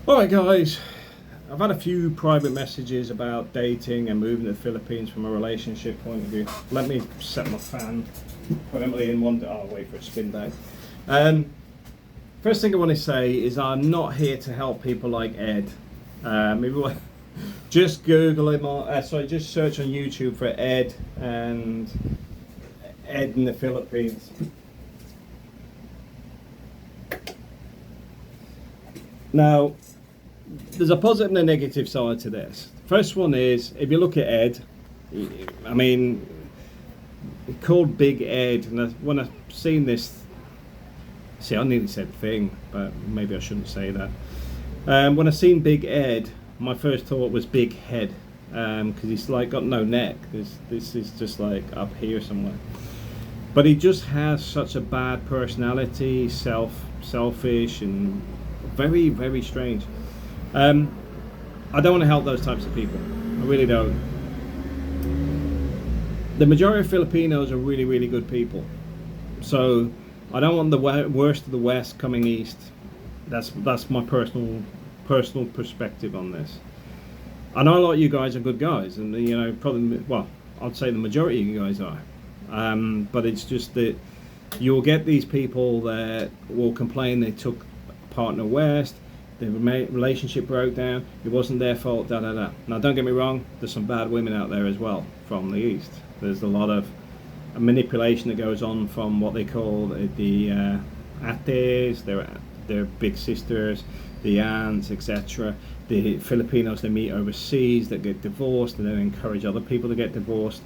Alright guys, I've had a few private messages about dating and moving to the Philippines from a relationship point of view. Let me set my fan permanently in one. I'll wait for it to spin back. First thing I want to say is I'm not here to help people like Ed. Just Google him or just search on YouTube for Ed and Ed in the Philippines. Now, there's a positive and a negative side to this. First one is, if you look at Ed, I mean, called Big Ed, and when I've seen this, see, I nearly said thing, but maybe I shouldn't say that. When I seen Big Ed, my first thought was big head, because he's like got no neck. This is just like up here somewhere. But he just has such a bad personality, selfish, and very, very strange. I don't want to help those types of people. I really don't. The majority of Filipinos are really, really good people. So I don't want the worst of the West coming east. That's my personal perspective on this. I know a lot of you guys are good guys, and probably, well, I'd say the majority of you guys are. But it's just that you'll get these people that will complain they took a partner west. The relationship broke down, it wasn't their fault, da da da. Now don't get me wrong, there's some bad women out there as well from the east. There's a lot of manipulation that goes on from what they call the ates, their big sisters, the aunts, etc. The Filipinos they meet overseas that get divorced and then encourage other people to get divorced.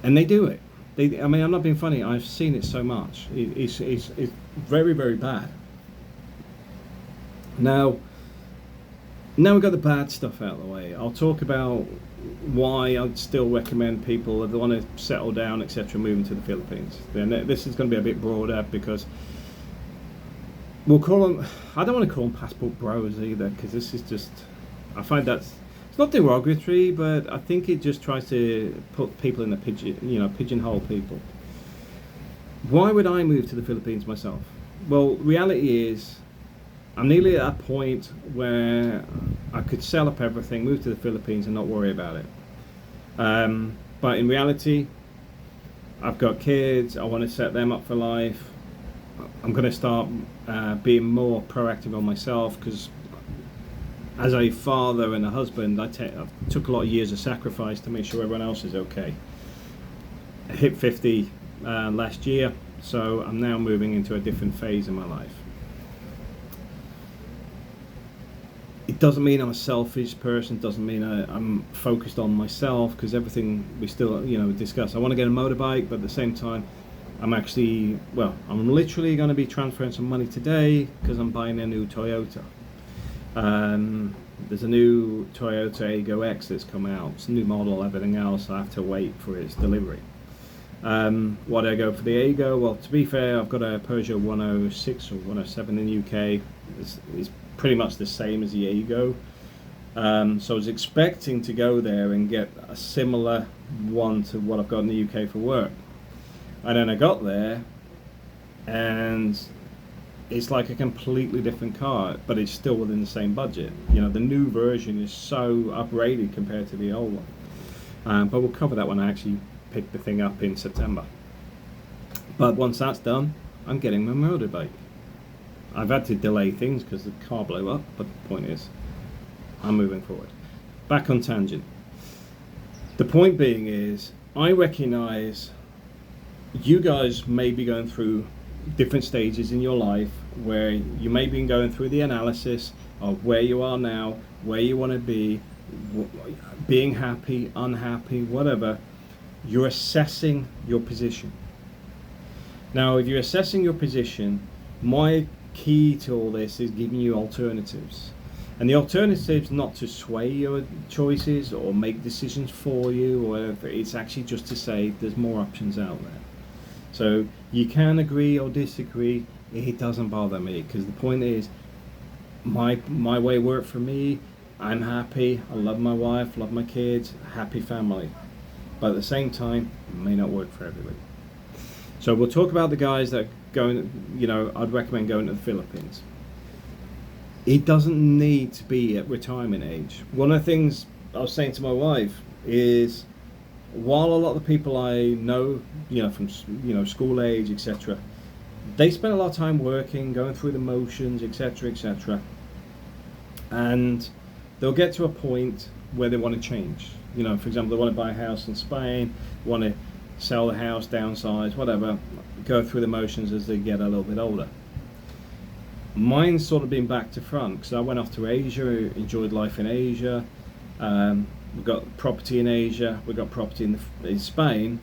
And they do it. I mean, I'm not being funny, I've seen it so much. It's very, very bad. Now we've got the bad stuff out of the way. I'll talk about why I'd still recommend people if they want to settle down, etc., moving to the Philippines. Then this is going to be a bit broader because we'll call them. I don't want to call them passport bros either, because this is just. I find it's not derogatory, but I think it just tries to put people in a pigeonhole people. Why would I move to the Philippines myself? Well, reality is, I'm nearly at that point where I could sell up everything, move to the Philippines and not worry about it. But in reality, I've got kids, I want to set them up for life. I'm going to start being more proactive on myself, because as a father and a husband, I took a lot of years of sacrifice to make sure everyone else is okay. I hit 50 last year, so I'm now moving into a different phase in my life. It doesn't mean I'm a selfish person, doesn't mean I'm focused on myself, because everything we still discuss. I want to get a motorbike, but at the same time I'm literally going to be transferring some money today because I'm buying a new Toyota. There's a new Toyota Aygo X that's come out. It's a new model, everything else I have to wait for its delivery. Why do I go for the Aygo? Well, to be fair, I've got a Peugeot 106 or 107 in the UK. It's pretty much the same as the Aygo. So I was expecting to go there and get a similar one to what I've got in the UK for work. And then I got there and it's like a completely different car, but it's still within the same budget. The new version is so upgraded compared to the old one. But we'll cover that when I actually pick the thing up in September. But once that's done, I'm getting my motorbike. I've had to delay things because the car blew up, but the point is, I'm moving forward. Back on tangent. The point being is, I recognize you guys may be going through different stages in your life where you may be going through the analysis of where you are now, where you want to be, being happy, unhappy, whatever. You're assessing your position. Now, if you're assessing your position, my key to all this is giving you alternatives. And the alternatives not to sway your choices or make decisions for you or whatever. It's actually just to say there's more options out there. So you can agree or disagree, it doesn't bother me, because the point is my way worked for me. I'm happy, I love my wife, love my kids, happy family. But at the same time, it may not work for everybody. So we'll talk about the guys that are going, I'd recommend going to the Philippines. It doesn't need to be at retirement age. One of the things I was saying to my wife is, while a lot of the people I know, from school age, etc., they spend a lot of time working, going through the motions, etc., etc., and they'll get to a point where they want to change. For example, they want to buy a house in Spain, want to sell the house, downsize, whatever, go through the motions as they get a little bit older. Mine's sort of been back to front, because I went off to Asia, enjoyed life in Asia. We've got property in Asia, we've got property in Spain,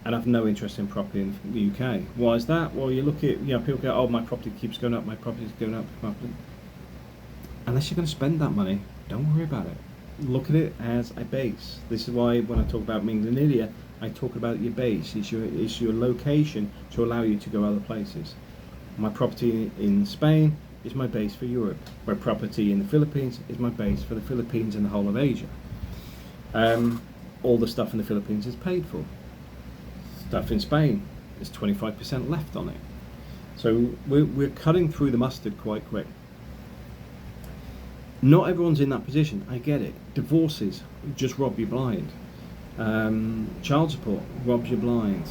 and I've no interest in property in the UK. Why is that? Well, you look at, people go, oh, my property keeps going up, my property's going up. Unless you're going to spend that money, don't worry about it. Look at it as a base. This is why when I talk about being in India, I talk about your base. It's your location to allow you to go other places. My property in Spain is my base for Europe. My property in the Philippines is my base for the Philippines and the whole of Asia. All the stuff in the Philippines is paid for. Stuff in Spain is 25% left on it. So we're cutting through the mustard quite quick. Not everyone's in that position, I get it. Divorces just rob you blind. Child support robs you blind.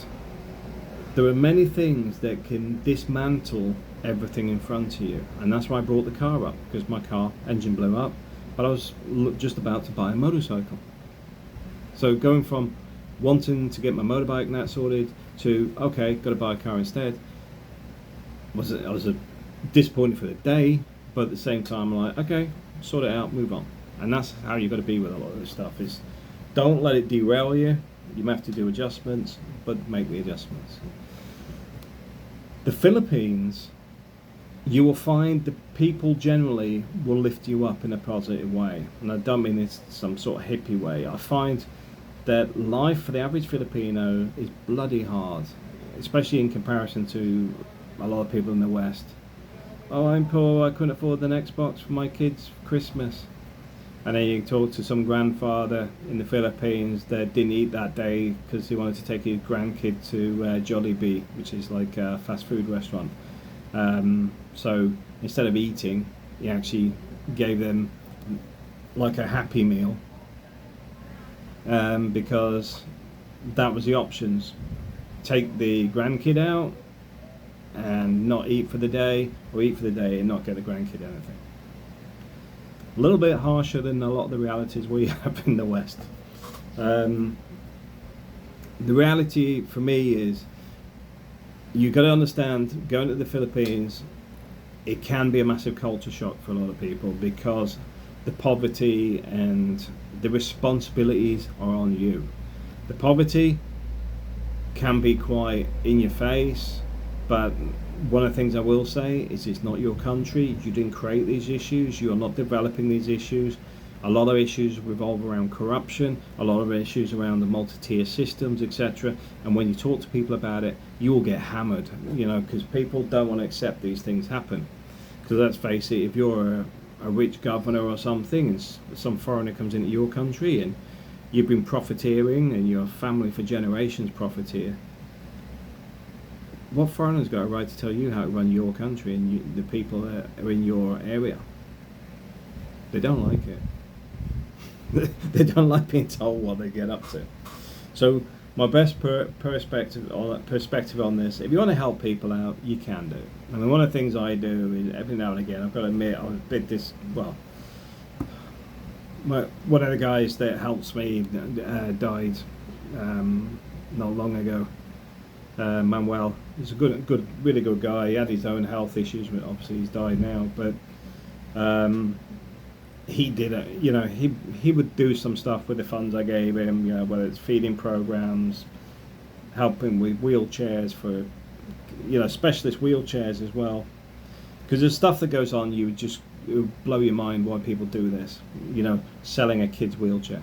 There are many things that can dismantle everything in front of you, and that's why I brought the car up, because my car engine blew up, but I was just about to buy a motorcycle. So going from wanting to get my motorbike and that sorted to, okay, got to buy a car instead, I was disappointed for the day, but at the same time I'm like, okay, sort it out, move on. And that's how you've got to be with a lot of this stuff, is don't let it derail you. You may have to do adjustments, but make the adjustments. The Philippines, you will find the people generally will lift you up in a positive way. And I don't mean it's some sort of hippie way. I find that life for the average Filipino is bloody hard, especially in comparison to a lot of people in the West. Oh, I'm poor, I couldn't afford an Xbox for my kids for Christmas. And then you talk to some grandfather in the Philippines that didn't eat that day because he wanted to take his grandkid to Jollibee, which is like a fast food restaurant. So instead of eating, he actually gave them like a happy meal, because that was the options. Take the grandkid out and not eat for the day, or eat for the day and not get the grandkid anything. A little bit harsher than a lot of the realities we have in the West. The reality for me is, you've got to understand, going to the Philippines, it can be a massive culture shock for a lot of people, because the poverty and the responsibilities are on you. The poverty can be quite in your face, but one of the things I will say is, it's not your country. You didn't create these issues. You are not developing these issues. A lot of issues revolve around corruption, a lot of issues around the multi-tier systems, etc. And when you talk to people about it, you will get hammered, because people don't want to accept these things happen. Because let's face it, if you're a rich governor or something, and some foreigner comes into your country and you've been profiteering and your family for generations profiteer, what foreigner's got a right to tell you how to run your country and the people that are in your area? They don't like it. They don't like being told what they get up to. So my best perspective on this, if you want to help people out, you can do. I mean, one of the things I do is, every now and again, I've got to admit, one of the guys that helps me died not long ago. Manuel, he's a really good guy. He had his own health issues, but obviously he's died now. But he did it. He would do some stuff with the funds I gave him. Whether it's feeding programs, helping with wheelchairs for, specialist wheelchairs as well. Because there's stuff that goes on, it would blow your mind why people do this. Selling a kid's wheelchair.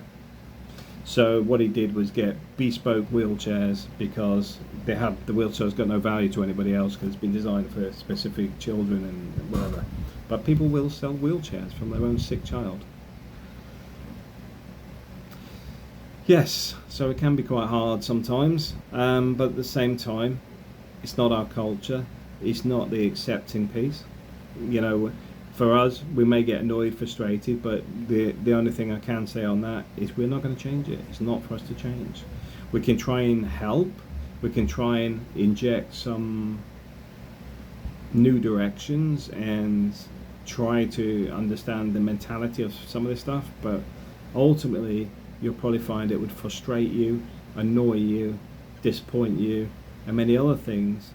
So what he did was get bespoke wheelchairs, because the wheelchair's got no value to anybody else, because it's been designed for specific children and whatever. But people will sell wheelchairs from their own sick child. Yes, so it can be quite hard sometimes, but at the same time, it's not our culture. It's not the accepting piece. For us, we may get annoyed, frustrated, but the only thing I can say on that is we're not going to change it. It's not for us to change. We can try and help. We can try and inject some new directions and try to understand the mentality of some of this stuff, but ultimately you'll probably find it would frustrate you, annoy you, disappoint you, and many other things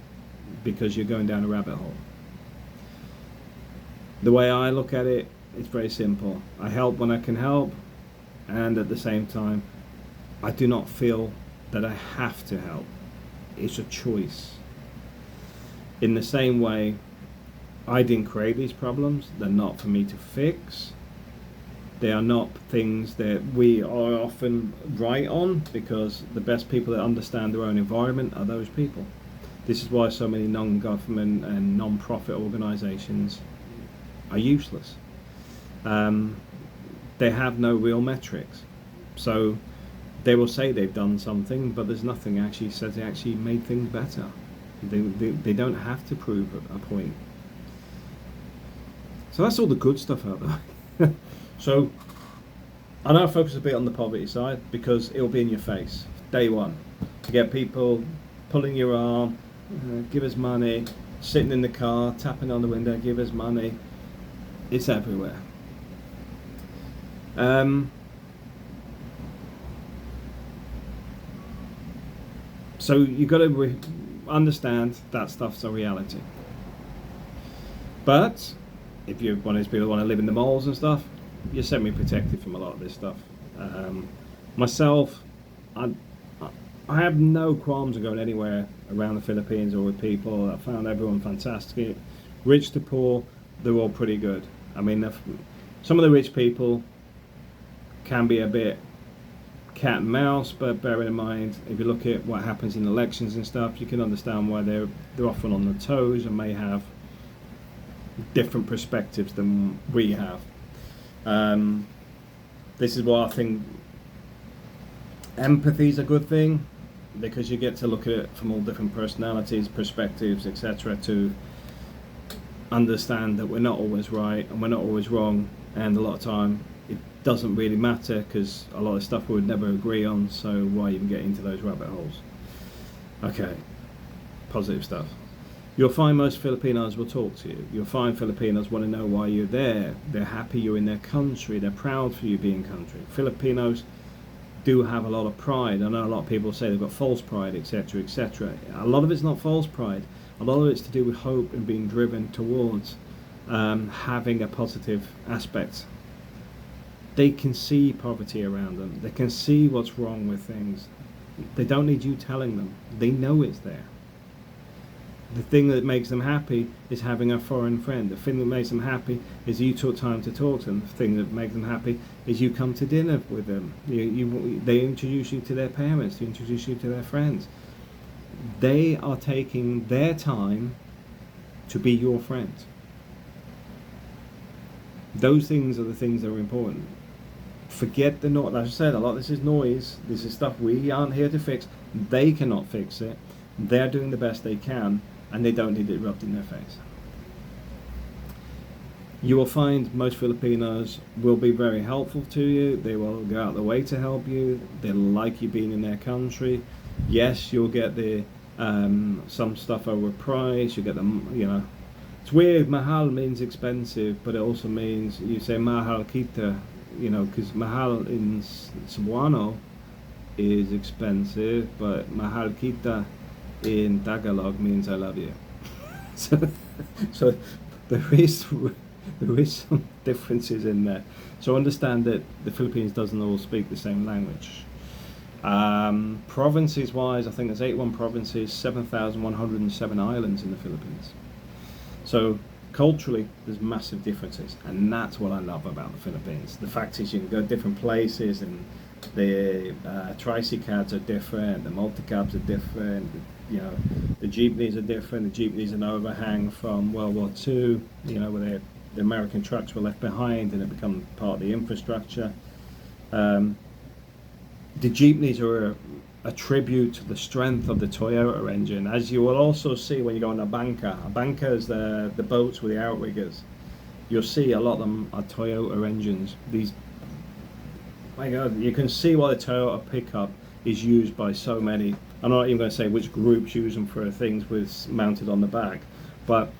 because you're going down a rabbit hole. The way I look at it, it's very simple. I help when I can help, and at the same time, I do not feel that I have to help. It's a choice. In the same way, I didn't create these problems. They're not for me to fix. They are not things that we are often right on, because the best people that understand their own environment are those people. This is why so many non-government and non-profit organizations are useless. They have no real metrics. So they will say they've done something, but there's nothing actually says they actually made things better. They don't have to prove a point. So that's all the good stuff out there. So I now focus a bit on the poverty side, because it'll be in your face day one. You get people pulling your arm, give us money, sitting in the car, tapping on the window, give us money. It's everywhere. So you've got to understand that stuff's a reality. But if you're one of those people who want to live in the malls and stuff, you're semi-protected from a lot of this stuff. Myself, I have no qualms of going anywhere around the Philippines or with people. I found everyone fantastic. Rich to poor, they're all pretty good. I mean, some of the rich people can be a bit cat and mouse, but bearing in mind, if you look at what happens in elections and stuff, you can understand why they're often on the toes and may have different perspectives than we have. This is why I think empathy is a good thing, because you get to look at it from all different personalities, perspectives, etc., to understand that we're not always right and we're not always wrong, and a lot of time it doesn't really matter, because a lot of stuff we would never agree on, so why even get into those rabbit holes? Okay, positive stuff. You'll find most Filipinos will talk to you. You'll find Filipinos want to know why you're there. They're happy you're in their country. They're proud for you being country. Filipinos do have a lot of pride. I know a lot of people say they've got false pride, etc., etc. A lot of it's not false pride. A lot of it's to do with hope and being driven towards having a positive aspect. They can see poverty around them. They can see what's wrong with things. They don't need you telling them. They know it's there. The thing that makes them happy is having a foreign friend. The thing that makes them happy is you took time to talk to them. The thing that makes them happy is you come to dinner with them. They introduce you to their parents. They introduce you to their friends. They are taking their time to be your friend. Those things are the things that are important. Forget the noise. As I said, a lot of this is noise. This is stuff we aren't here to fix. They cannot fix it. They're doing the best they can, and they don't need it rubbed in their face. You will find most Filipinos will be very helpful to you. They will go out of the way to help you. They like you being in their country. Yes, you'll get the some stuff overpriced. You get them, you know. It's weird. Mahal means expensive, but it also means you say mahal kita, you know, because mahal in Cebuano is expensive, but mahal kita in Tagalog means I love you. so there is some differences in there. So understand that the Philippines doesn't all speak the same language. Provinces wise, I think there's 81 provinces, 7,107 islands in the Philippines. So culturally, there's massive differences, and that's what I love about the Philippines. The fact is, you can go different places, and the tricycabs are different, the multicabs are different. You know, the jeepneys are different. The jeepneys are an overhang from World War II. You know, where the American trucks were left behind, and it became part of the infrastructure. The jeepneys are a tribute to the strength of the Toyota engine, as you will also see when you go on a banca. A banca is the boats with the outriggers. you'll see a lot of them are Toyota engines. These, my God, you can see why the Toyota pickup is used by so many. I'm not even going to say which groups use them for things with mounted on the back, but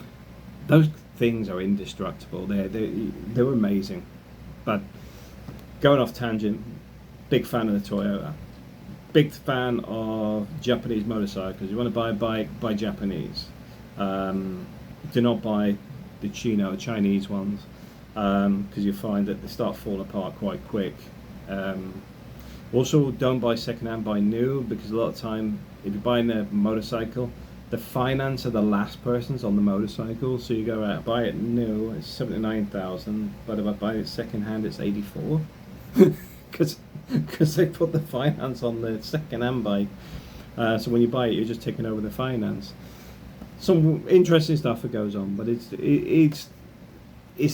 those things are indestructible. They're amazing. But going off tangent, big fan of the Toyota. Big fan of Japanese motorcycles. You want to buy a bike, buy Japanese. Do not buy the Chinese ones, because you find that they start falling apart quite quick. Also, don't buy second-hand, buy new, because a lot of time, if you're buying a motorcycle, the finance of the last person's on the motorcycle, so you go out, buy it new, it's 79,000, but if I buy it second-hand, it's 84, because they put the finance on the second-hand bike. So when you buy it, you're just taking over the finance. Some interesting stuff that goes on, but it's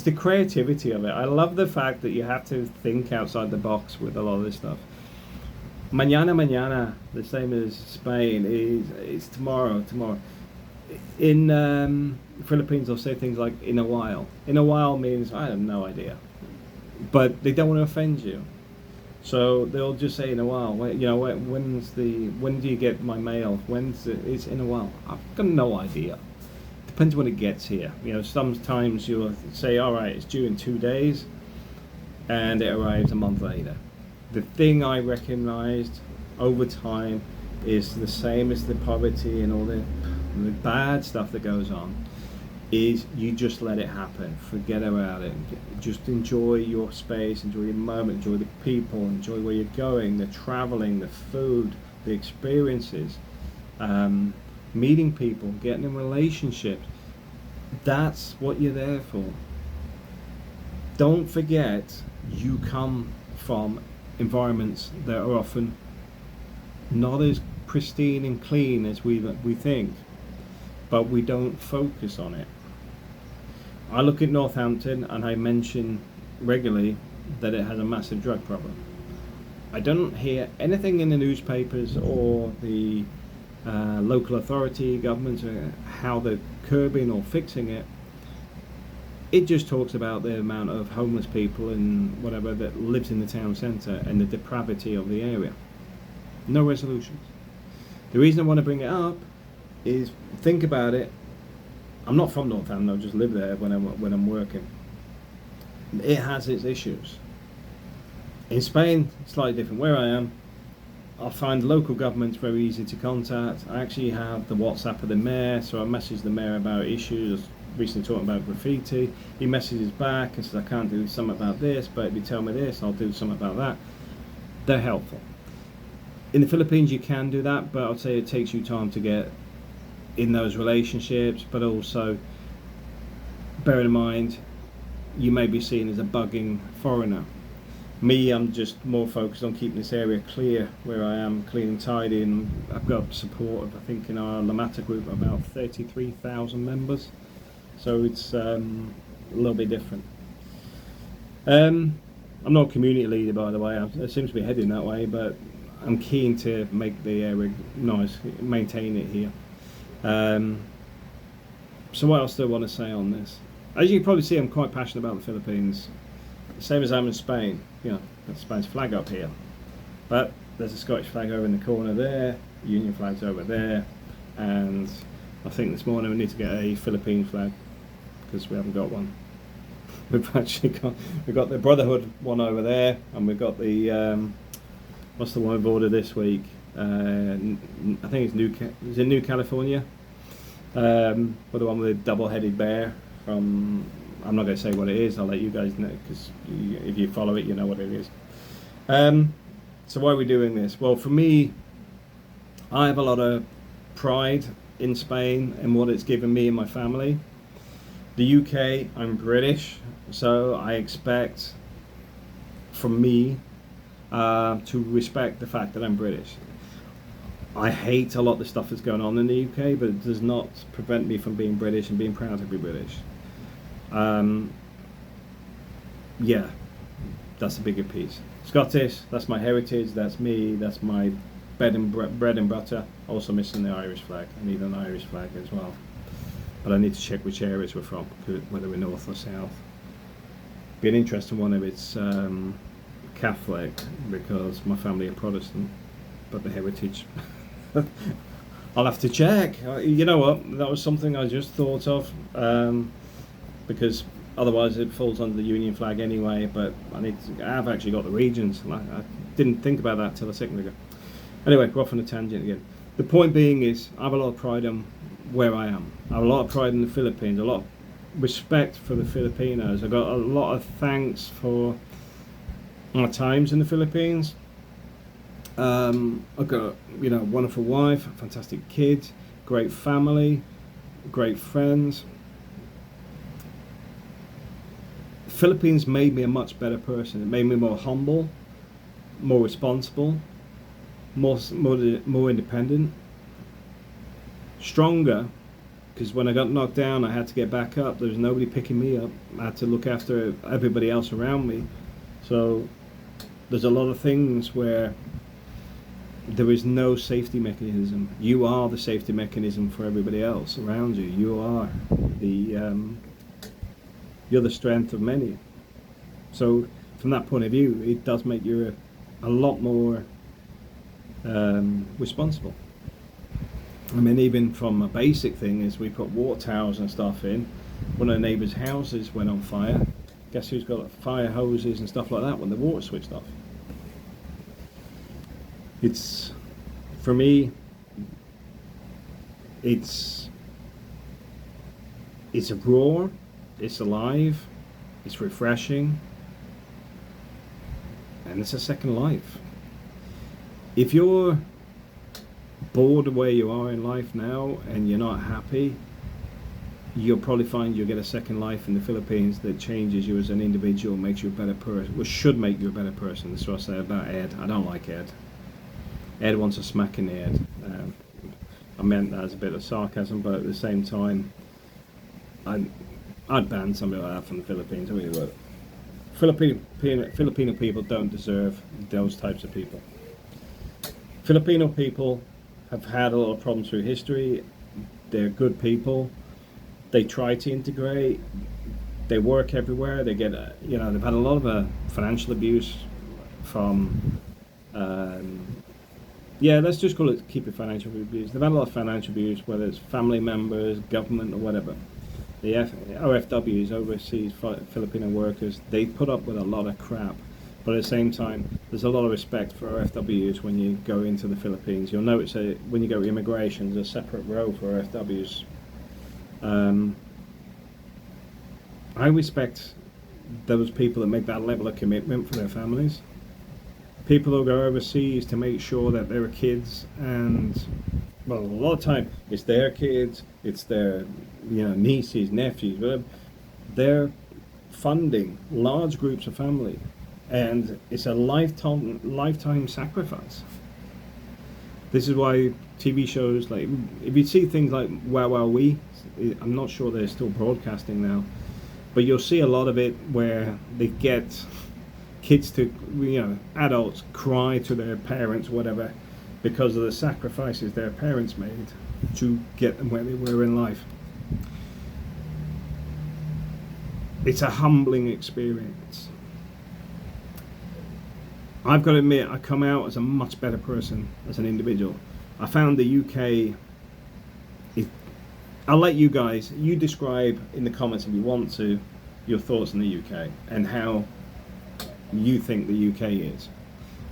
the creativity of it. I love the fact that you have to think outside the box with a lot of this stuff. Mañana, the same as Spain, is tomorrow. In Philippines, they'll say things like "in a while." In a while means I have no idea, but they don't want to offend you, so they'll just say "in a while." When do you get my mail? It's in a while. I've got no idea. Depends when it gets here. Sometimes you'll say, "All right, it's due in 2 days," and it arrives a month later. The thing I recognized over time is the same as the poverty and all the bad stuff that goes on, is you just let it happen. Forget about it. Just enjoy your space, enjoy your moment, enjoy the people, enjoy where you're going, the traveling, the food, the experiences, meeting people, getting in relationships. That's what you're there for. Don't forget, you come from environments that are often not as pristine and clean as we think, but we don't focus on it. I look at Northampton and I mention regularly that it has a massive drug problem. I don't hear anything in the newspapers or the local authority governments how they're curbing or fixing it. It just talks about the amount of homeless people and whatever that lives in the town centre and the depravity of the area. No resolutions. The reason I want to bring it up is, think about it. I'm not from Northampton, I just live there when I'm working. It has its issues. In Spain, it's slightly different. Where I am, I find local governments very easy to contact. I actually have the WhatsApp of the mayor, so I message the mayor about issues. Recently talking about graffiti, he messages back and says, I can't do something about this, but if you tell me this, I'll do something about that. They're helpful. In the Philippines, you can do that, but I'd say it takes you time to get in those relationships, but also bear in mind, you may be seen as a bugging foreigner. Me, I'm just more focused on keeping this area clear where I am, clean and tidy, and I've got support of, I think, in our Lamata group, about 33,000 members. So it's a little bit different. I'm not a community leader, by the way. I seem to be heading that way, but I'm keen to make the area nice, maintain it here. So what else do I want to say on this? As you can probably see, I'm quite passionate about the Philippines. Same as I'm in Spain. Got Spain's flag up here. But there's a Scottish flag over in the corner there, Union flag's over there, and I think this morning we need to get a Philippine flag, because we haven't got one. We've got the Brotherhood one over there, and we've got the what's the one we've ordered this week? I think it's in New California. With the one with the double-headed bear from. I'm not going to say what it is. I'll let you guys know, because if you follow it, you know what it is. So why are we doing this? Well, for me, I have a lot of pride in Spain and what it's given me and my family. The UK, I'm British, so I expect from me to respect the fact that I'm British. I hate a lot of the stuff that's going on in the UK, but it does not prevent me from being British and being proud to be British. Yeah, that's a bigger piece. Scottish, that's my heritage, that's me, that's my bread and butter. Also missing the Irish flag. I need an Irish flag as well. But I need to check which areas we're from, whether we're north or south. Be an interesting one if it's Catholic, because my family are Protestant, but the heritage. I'll have to check. You know what? That was something I just thought of, because otherwise it falls under the Union flag anyway. But I've actually got the regions. I didn't think about that till a second ago. Anyway, we're off on a tangent again. The point being is, I have a lot of pride in where I am. I have a lot of pride in the Philippines. A lot of respect for the Filipinos. I got a lot of thanks for my times in the Philippines. I've got, wonderful wife, fantastic kids, great family, great friends. The Philippines made me a much better person. It made me more humble, more responsible, more independent, stronger. Because when I got knocked down, I had to get back up. There was nobody picking me up. I had to look after everybody else around me. So there's a lot of things where there is no safety mechanism. You are the safety mechanism for everybody else around you. You're the strength of many. So from that point of view, it does make you a lot more responsible. I mean, even from a basic thing is we put water towers and stuff in. One of the neighbours' houses went on fire. Guess who's got fire hoses and stuff like that when the water switched off? It's, for me, it's raw, it's alive, it's refreshing, and it's a second life. If you're bored of where you are in life now and you're not happy, you'll probably find you'll get a second life in the Philippines that changes you as an individual, makes you a better person, which should make you a better person. That's what I say about Ed. I don't like Ed. Ed wants a smack in the head. I meant that as a bit of sarcasm, but at the same time, I'd ban somebody like that from the Philippines. I really would. Filipino people don't deserve those types of people. Filipino people have had a lot of problems through history. They're good people. They try to integrate. They work everywhere. They get, they've had a lot of financial abuse from, let's just keep it financial abuse. They've had a lot of financial abuse, whether it's family members, government, or whatever. The OFWs, overseas Filipino workers, they put up with a lot of crap. But at the same time, there's a lot of respect for OFWs when you go into the Philippines. You'll notice when you go to immigration, there's a separate row for OFWs. I respect those people that make that level of commitment for their families. People who go overseas to make sure that their kids, and well, a lot of time it's their kids, it's their nieces, nephews, whatever. They're funding large groups of family, and it's a lifetime sacrifice. This is why TV shows like, if you see things like Wow Wow Wee, I'm not sure they're still broadcasting now, but you'll see a lot of it where they get kids to, adults cry to their parents, whatever, because of the sacrifices their parents made to get them where they were in life. It's a humbling experience. I've got to admit, I come out as a much better person as an individual. I found the UK, I'll let you guys, you describe in the comments if you want to, your thoughts on the UK and how you think the UK is.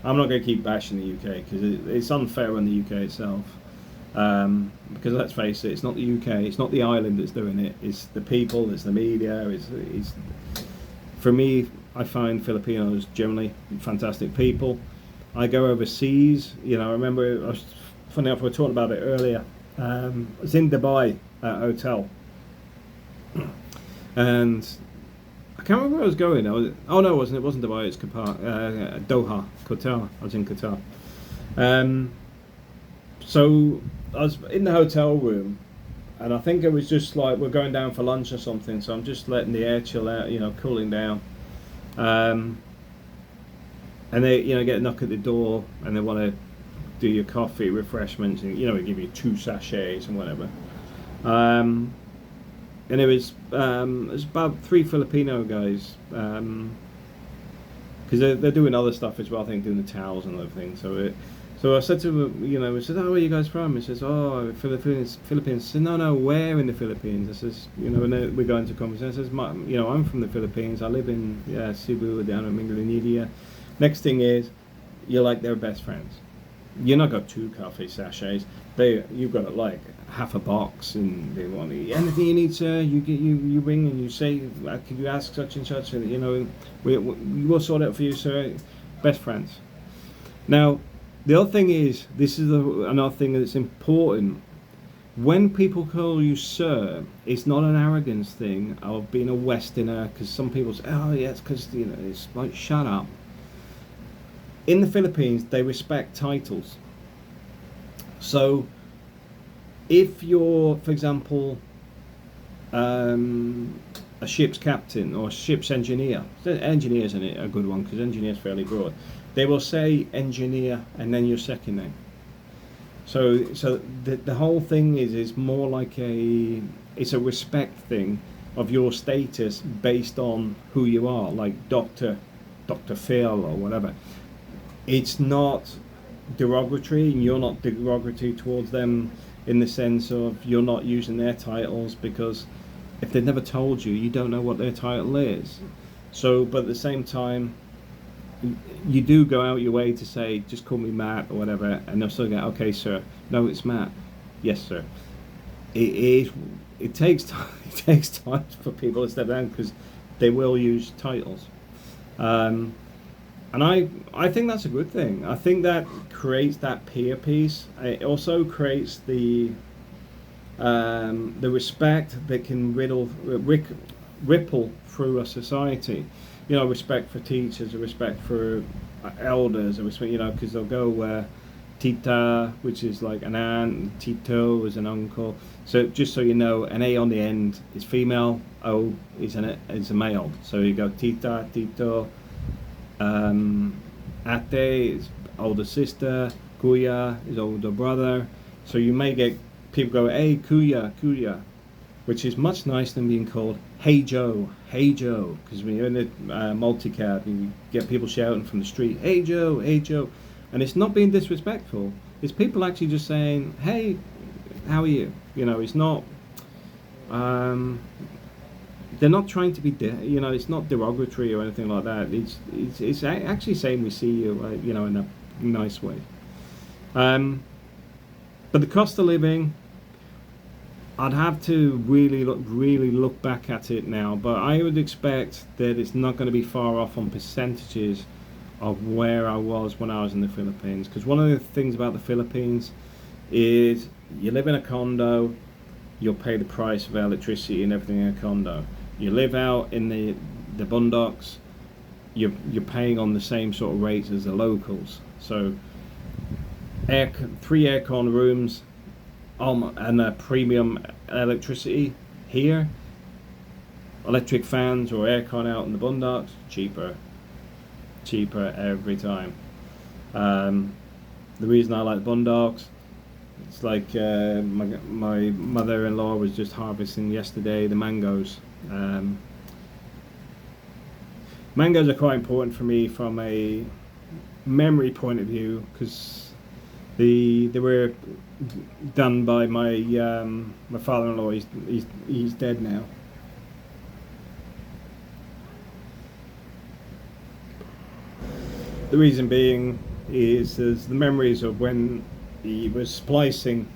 I'm not going to keep bashing the UK because it's unfair on the UK itself. Because let's face it, it's not the UK, it's not the island that's doing it, it's the people, it's the media, it's for me, I find Filipinos generally fantastic people. I go overseas, I remember, funny enough, we were talking about it earlier, I was in Dubai at a hotel, and I can't remember where I was going. It wasn't Dubai, it's Qatar, Doha, Qatar, I was in Qatar. So I was in the hotel room, and I think it was just like we're going down for lunch or something, so I'm just letting the air chill out, cooling down. And they, get a knock at the door, and they want to do your coffee, refreshments, and they give you 2 sachets and whatever. and it was about 3 Filipino guys, because they're doing other stuff as well. I think doing the towels and other things. So I said to him, I said, "Oh, where are you guys from?" He says, "Oh, Philippines." I said, "No, where in the Philippines?" I says, and then we go into conversation. I says, I'm from the Philippines. I live in Cebu, down in Mingalindia." Next thing is, you're like their best friends. You're not got 2 coffee sachets. You've got like half a box, and they want anything you need, sir. You ring and you say, "Could you ask such and such?" And we will sort it out for you, sir. Best friends. Now, the other thing is, this is another thing that's important. When people call you sir, it's not an arrogance thing of being a Westerner, because some people say, "Oh, yeah, it's because it's like shut up." In the Philippines, they respect titles. So, if you're, for example, a ship's captain or a ship's engineer, engineer isn't it a good one, because engineer is fairly broad. They will say engineer and then your second name. So the whole thing is more like it's a respect thing of your status based on who you are, like Dr. Phil or whatever. It's not derogatory, and you're not derogatory towards them in the sense of you're not using their titles, because if they've never told you, you don't know what their title is. So, but at the same time, you do go out your way to say, "Just call me Matt" or whatever, and they'll still go, "Okay, sir." "No, it's Matt." "Yes, sir." It takes time. It takes time for people to step down, because they will use titles. And I think that's a good thing. I think that creates that peer piece. It also creates the respect that can ripple through a society. Respect for teachers, a respect for elders, a respect, because they'll go tita, which is like an aunt, tito is an uncle. So just so you know, an A on the end is female, O is a male. So you go tita, tito. Ate is older sister, kuya is older brother. So you may get people go, "Hey, kuya," which is much nicer than being called "Hey Joe," because when you're in the multicab, you get people shouting from the street, "Hey Joe, hey Joe," and it's not being disrespectful. It's people actually just saying, "Hey, how are you?" It's not. They're not trying to be, it's not derogatory or anything like that. It's actually saying we see you, in a nice way. But the cost of living, I'd have to really look back at it now. But I would expect that it's not going to be far off on percentages of where I was when I was in the Philippines. Because one of the things about the Philippines is you live in a condo, you'll pay the price of electricity and everything in a condo. You live out in the boondocks, you're paying on the same sort of rates as the locals. So 3 aircon rooms and a premium electricity here. Electric fans or aircon out in the boondocks, cheaper every time. The reason I like boondocks, it's like my mother-in-law was just harvesting yesterday the mangoes. Mangoes are quite important for me from a memory point of view, because they were done by my father-in-law. He's dead now. The reason being is there's the memories of when he was splicing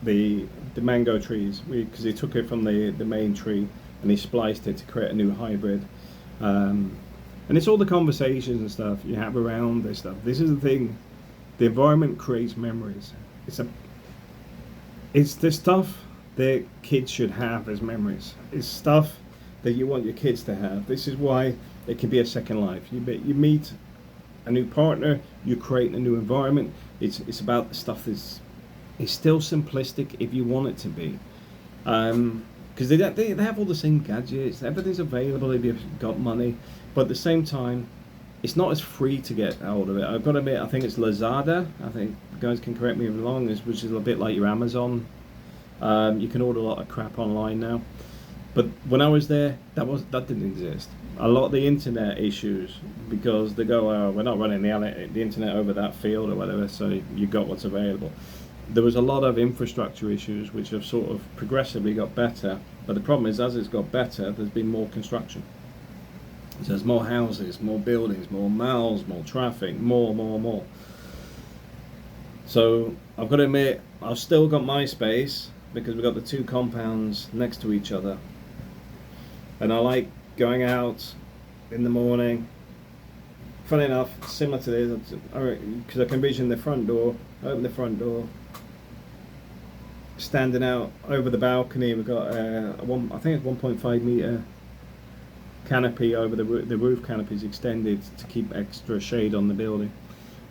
the mango trees, because he took it from the main tree and he spliced it to create a new hybrid. And it's all the conversations and stuff you have around this stuff. This is the thing. The environment creates memories. It's the stuff that kids should have as memories. It's stuff that you want your kids to have. This is why it can be a second life. You meet a new partner, you create a new environment. It's about the stuff that's still simplistic if you want it to be. Because they have all the same gadgets, everything's available if you've got money, but at the same time, it's not as free to get hold of it. I've got to admit, I think it's Lazada. I think guys can correct me if I'm wrong, which is a bit like your Amazon. You can order a lot of crap online now. But when I was there, that didn't exist. A lot of the internet issues, because they go, oh, we're not running the internet over that field or whatever, so you got what's available. There was a lot of infrastructure issues which have sort of progressively got better, but the problem is, as it's got better, there's been more construction. So there's more houses, more buildings, more malls, more traffic, more. So I've got to admit, I've still got my space because we've got the two compounds next to each other. And I like going out in the morning. Funny enough, similar to this, because I can vision the front door, open the front door, standing out over the balcony. We've got I think it's 1.5 meter canopy over the roof canopy is extended to keep extra shade on the building,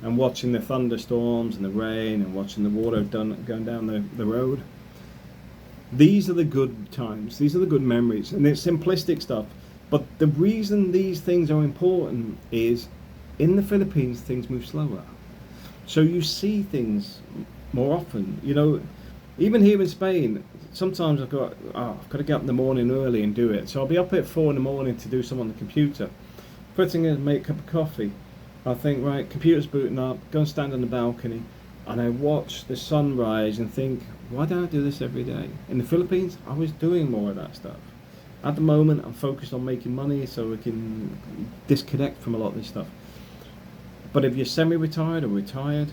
and watching the thunderstorms and the rain and watching the water going down the road. These are the good times, these are the good memories, and it's simplistic stuff, but the reason these things are important is in the Philippines things move slower, so you see things more often. You know, even here in Spain, sometimes I've got to get up in the morning early and do it, so I'll be up at 4 in the morning to do something on the computer. First thing is make a cup of coffee. I think, right, computer's booting up, go and stand on the balcony, and I watch the sunrise and think, why don't I do this every day? In the Philippines, I was doing more of that stuff. At the moment, I'm focused on making money so we can disconnect from a lot of this stuff. But if you're semi-retired or retired,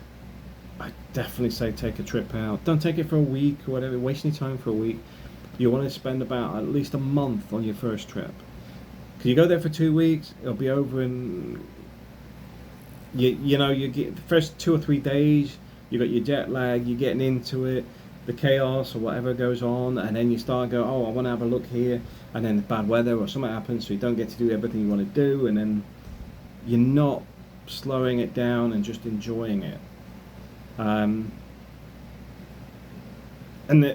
I definitely say take a trip out. Don't take it for a week or whatever, waste any time for a week. You want to spend about at least a month on your first trip. Because you go there for 2 weeks, it'll be over in, you get the first 2 or 3 days, you got your jet lag, you're getting into it, the chaos or whatever goes on, and then you start going, oh, I want to have a look here, and then bad weather or something happens, so you don't get to do everything you want to do, and then you're not slowing it down and just enjoying it. And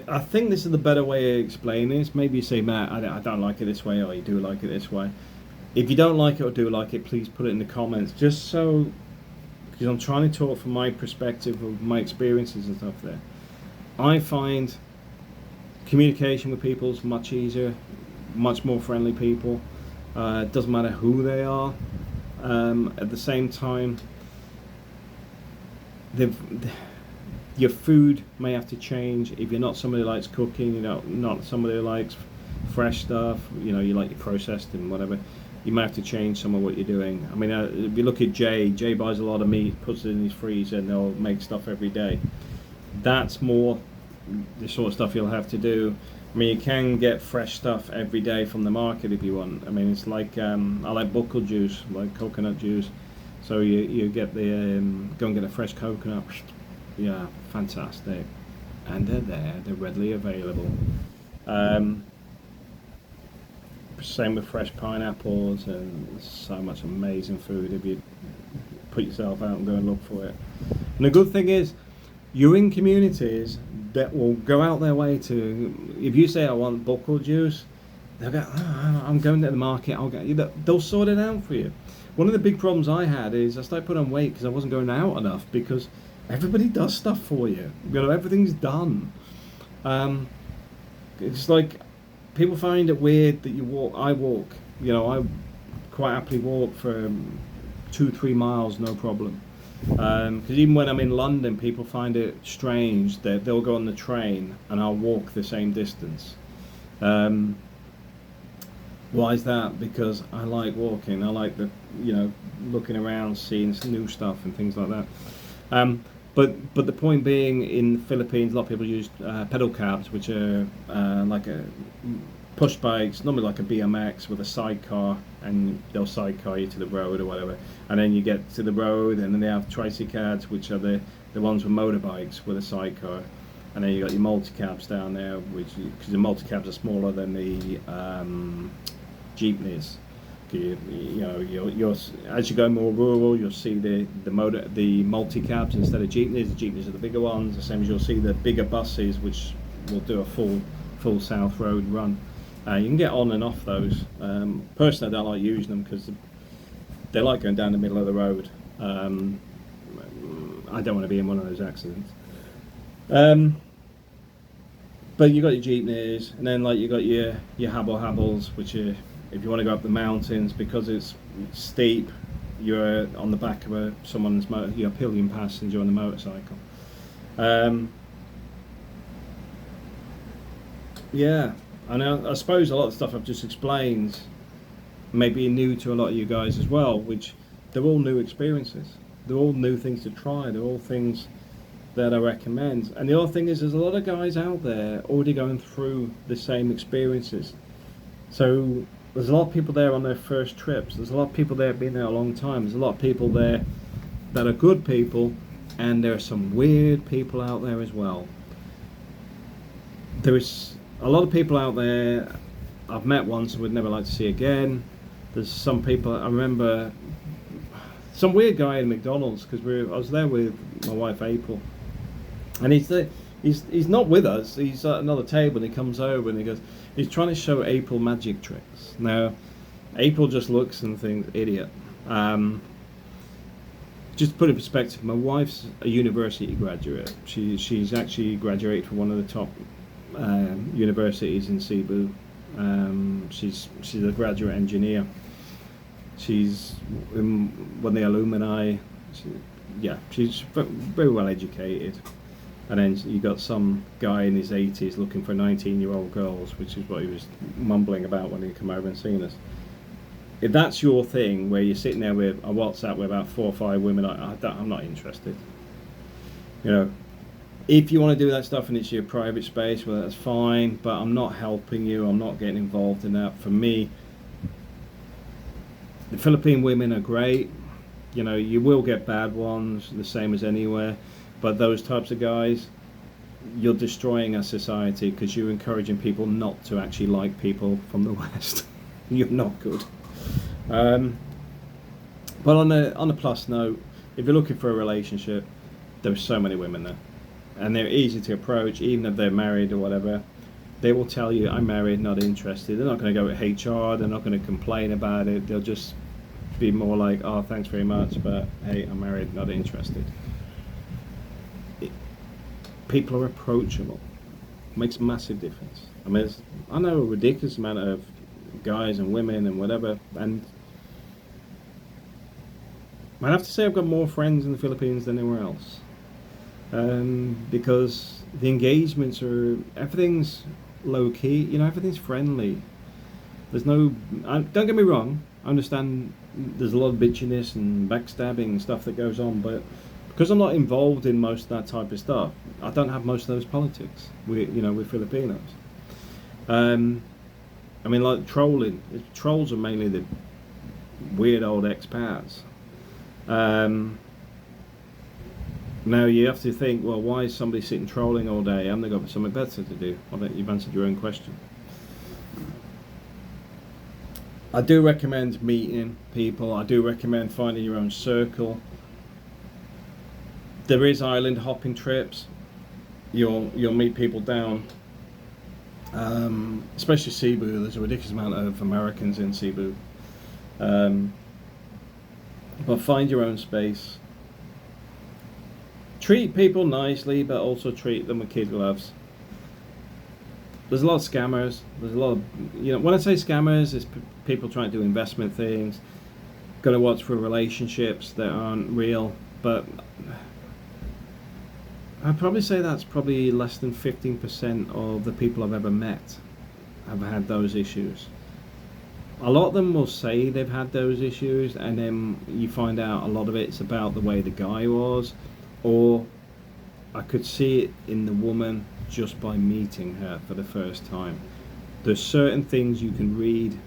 I think this is the better way of explaining this. Maybe you say, Matt, I don't like it this way, or you do like it this way. If you don't like it or do like it, please put it in the comments, just so, because I'm trying to talk from my perspective of my experiences and stuff there. I find communication with people is much easier, much more friendly people. It doesn't matter who they are. At the same time, your food may have to change. If you're not somebody who likes cooking, not somebody who likes fresh stuff, you like your processed and whatever, you might have to change some of what you're doing. I mean, if you look at Jay buys a lot of meat, puts it in his freezer, and they'll make stuff every day. That's more the sort of stuff you'll have to do. I mean, you can get fresh stuff every day from the market if you want. I mean, it's like, I like buckle juice, like coconut juice. So you get the, go and get a fresh coconut. Yeah, fantastic. And they're there, they're readily available. Same with fresh pineapples, and so much amazing food if you put yourself out and go and look for it. And the good thing is, you're in communities that will go out their way to, if you say I want buckle juice, they'll go, I'm going to the market, they'll sort it out for you. One of the big problems I had is I started putting on weight because I wasn't going out enough, because everybody does stuff for you. Everything's done. It's like, people find it weird that you walk. I walk. I quite happily walk for 2-3 miles, no problem. Because even when I'm in London, people find it strange that they'll go on the train and I'll walk the same distance. Why is that? Because I like walking. I like looking around, seeing new stuff and things like that. But the point being, in the Philippines, a lot of people use pedal cabs, which are like a push bikes, normally like a BMX with a sidecar, and they'll sidecar you to the road or whatever. And then you get to the road, and then they have tricycads, which are the ones with motorbikes with a sidecar. And then you got your multi-cabs down there, because the multi-cabs are smaller than the jeepneys. As you go more rural, you'll see the multi-cabs instead of jeepneys. The jeepneys are the bigger ones. The same as you'll see the bigger buses, which will do a full South Road run. You can get on and off those. Personally, I don't like using them because they like going down the middle of the road. I don't want to be in one of those accidents. But you got your jeepneys, and then like you got your habbles, which are if you want to go up the mountains because it's steep, you're on the back of someone's motor, you're a pillion passenger on the motorcycle. Um, yeah, and I suppose a lot of stuff I've just explained may be new to a lot of you guys as well, which they're all new experiences. They're all new things to try. They're all things that I recommend. And the other thing is, there's a lot of guys out there already going through the same experiences. So there's a lot of people there on their first trips. There's a lot of people there been there a long time. There's a lot of people there that are good people, and there are some weird people out there as well. There is a lot of people out there I've met once and would never like to see again. There's some people, I remember some weird guy in McDonald's, because I was there with my wife April, and he's not with us, he's at another table, and he comes over and he goes, he's trying to show April magic tricks. Now April just looks and thinks, idiot. Just to put it in perspective, my wife's a university graduate. She's actually graduated from one of the top universities in Cebu. She's a graduate engineer. She's in one of the alumni. She's very well educated. And then you got some guy in his 80s looking for 19-year-old girls, which is what he was mumbling about when he came over and seen us. If that's your thing, where you're sitting there with a WhatsApp with about 4 or 5 women, I'm not interested. You know, if you want to do that stuff and it's your private space, well, that's fine, but I'm not helping you. I'm not getting involved in that. For me, the Philippine women are great. You know, you will get bad ones, the same as anywhere, but those types of guys, you're destroying our society because you're encouraging people not to actually like people from the West. You're not good. But on a plus note, if you're looking for a relationship, there's so many women there, and they're easy to approach. Even if they're married or whatever, they will tell you, I'm married, not interested. They're not going to go with HR, they're not going to complain about it. They'll just be more like, oh, thanks very much, but hey, I'm married, not interested. People are approachable. It makes a massive difference. I mean, I know a ridiculous amount of guys and women and whatever, and I have to say I've got more friends in the Philippines than anywhere else, because the engagements everything's low key, you know, everything's friendly. There's no, don't get me wrong, I understand there's a lot of bitchiness and backstabbing and stuff that goes on, but because I'm not involved in most of that type of stuff, I don't have most of those politics. We're Filipinos. I mean, like trolling. Trolls are mainly the weird old expats. Now you have to think, well, why is somebody sitting trolling all day? Haven't they got something better to do? I think you've answered your own question. I do recommend meeting people. I do recommend finding your own circle. There is island hopping trips. You'll meet people down, especially Cebu. There's a ridiculous amount of Americans in Cebu. But find your own space. Treat people nicely, but also treat them with kid gloves. There's a lot of scammers. There's a lot of, when I say scammers, it's people trying to do investment things. Got to watch for relationships that aren't real, but I'd probably say that's probably less than 15% of the people I've ever met have had those issues. A lot of them will say they've had those issues, and then you find out a lot of it's about the way the guy was, or I could see it in the woman just by meeting her for the first time. There's certain things you can read.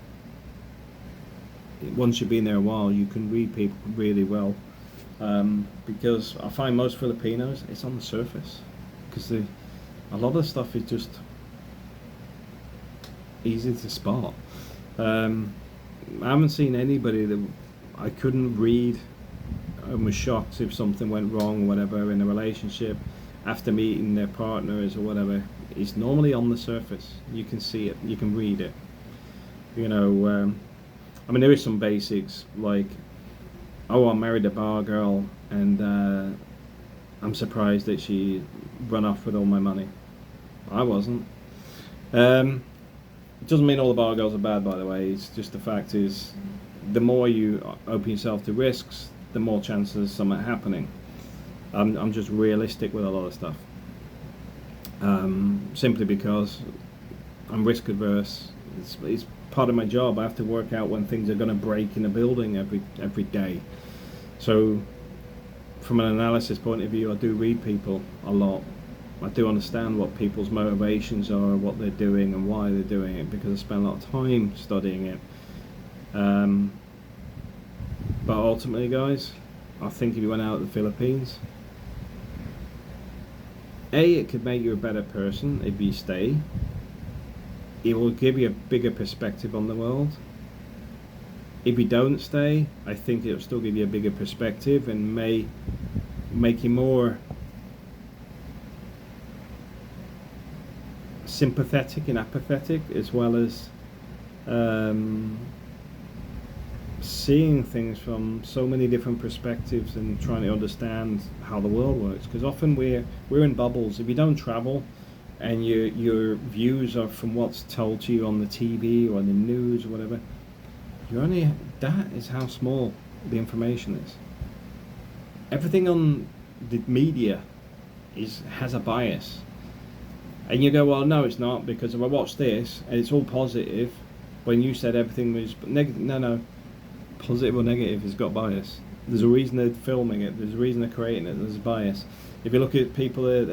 Once you've been there a while, you can read people really well. Because I find most Filipinos, it's on the surface, because a lot of stuff is just easy to spot. I haven't seen anybody that I couldn't read and was shocked if something went wrong or whatever in a relationship after meeting their partners or whatever. It's normally on the surface. You can see it, you can read it. I mean, there is some basics like, oh, I married a bar girl, and I'm surprised that she run off with all my money. I wasn't. It doesn't mean all the bar girls are bad, by the way. It's just the fact is, the more you open yourself to risks, the more chances something happening. I'm just realistic with a lot of stuff. Simply because I'm risk adverse. It's part of my job. I have to work out when things are going to break in a building every day. So from an analysis point of view, I do read people a lot. I do understand what people's motivations are, what they're doing and why they're doing it, because I spend a lot of time studying it. But ultimately, guys, I think if you went out to the Philippines, it could make you a better person if you stay. It will give you a bigger perspective on the world. If you don't stay, I think it'll still give you a bigger perspective and may make you more sympathetic and apathetic, as well as seeing things from so many different perspectives and trying to understand how the world works. Because often we're in bubbles. If you don't travel and your views are from what's told to you on the TV or the news or whatever, that is how small the information is. Everything on the media has a bias, and you go, well, no, it's not, because if I watch this and it's all positive, when you said everything was negative, no, positive or negative has got bias. There's a reason they're filming it. There's a reason they're creating it. There's a bias. If you look at people, if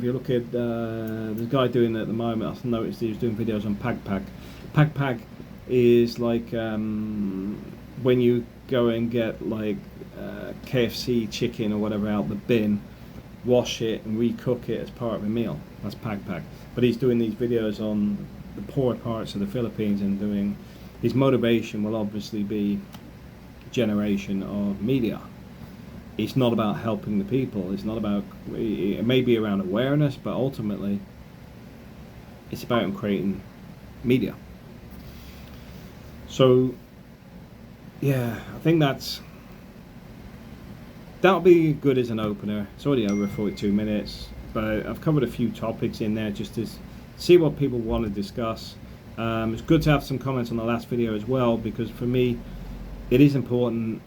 you look at there's a guy doing it at the moment. I've noticed he was doing videos on Pag. Pag is like when you go and get like KFC chicken or whatever out the bin, wash it and recook it as part of a meal. That's Pag. But he's doing these videos on the poor parts of the Philippines, and doing his motivation will obviously be generation of media. It's not about helping the people. It's not about, it may be around awareness, but ultimately it's about creating media. So yeah, I think that'll be good as an opener. It's already over 42 minutes, but I've covered a few topics in there just to see what people want to discuss. It's good to have some comments on the last video as well, because for me it is important.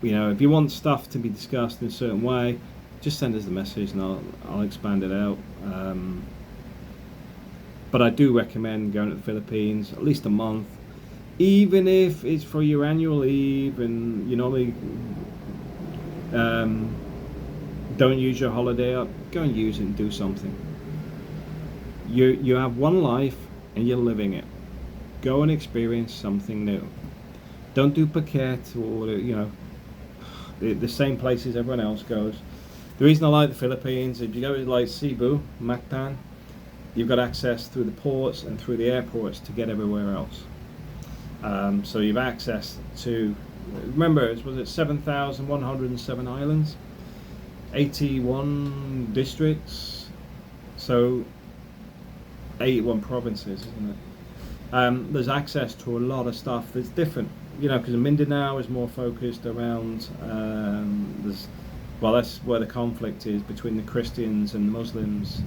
You know, if you want stuff to be discussed in a certain way, just send us the message and I'll expand it out. But I do recommend going to the Philippines at least a month, even if it's for your annual leave and you normally don't use your holiday up. Go and use it and do something. You have one life and you're living it. Go and experience something new. Don't do Phuket or the same places everyone else goes. The reason I like the Philippines, if you go to like Cebu, Mactan, you've got access through the ports and through the airports to get everywhere else. So you've access to, remember, was it 7,107 islands, 81 districts, so 81 provinces, isn't it? There's access to a lot of stuff that's different, because Mindanao is more focused around, that's where the conflict is between the Christians and the Muslims,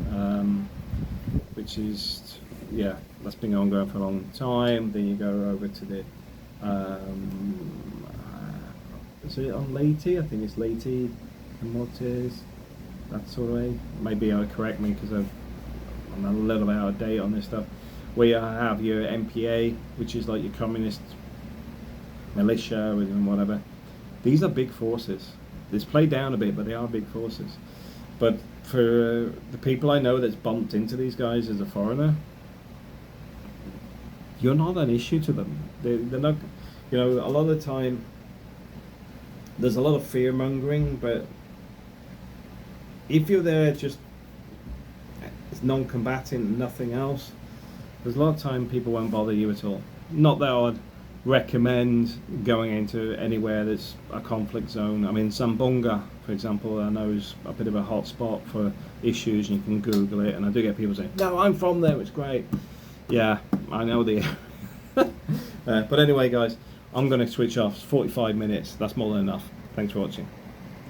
which is, that's been ongoing for a long time. Then you go over to the, is it on Leyte? I think it's Leyte, Camotes, that sort of way. Maybe correct me because I'm a little bit out of date on this stuff. Where you have your MPA, which is like your communist militia and whatever. These are big forces. It's played down a bit, but they are big forces. But for the people I know that's bumped into these guys as a foreigner, you're not an issue to them. They're not, a lot of the time there's a lot of fear mongering, but if you're there just as non-combatant, nothing else, there's a lot of time people won't bother you at all. Not that I'd recommend going into anywhere that's a conflict zone. I mean, Zamboanga, for example, I know is a bit of a hot spot for issues, and you can Google it, and I do get people saying, no, I'm from there, it's great. Yeah, I know the but anyway, guys, I'm going to switch off. It's 45 minutes, that's more than enough. Thanks for watching.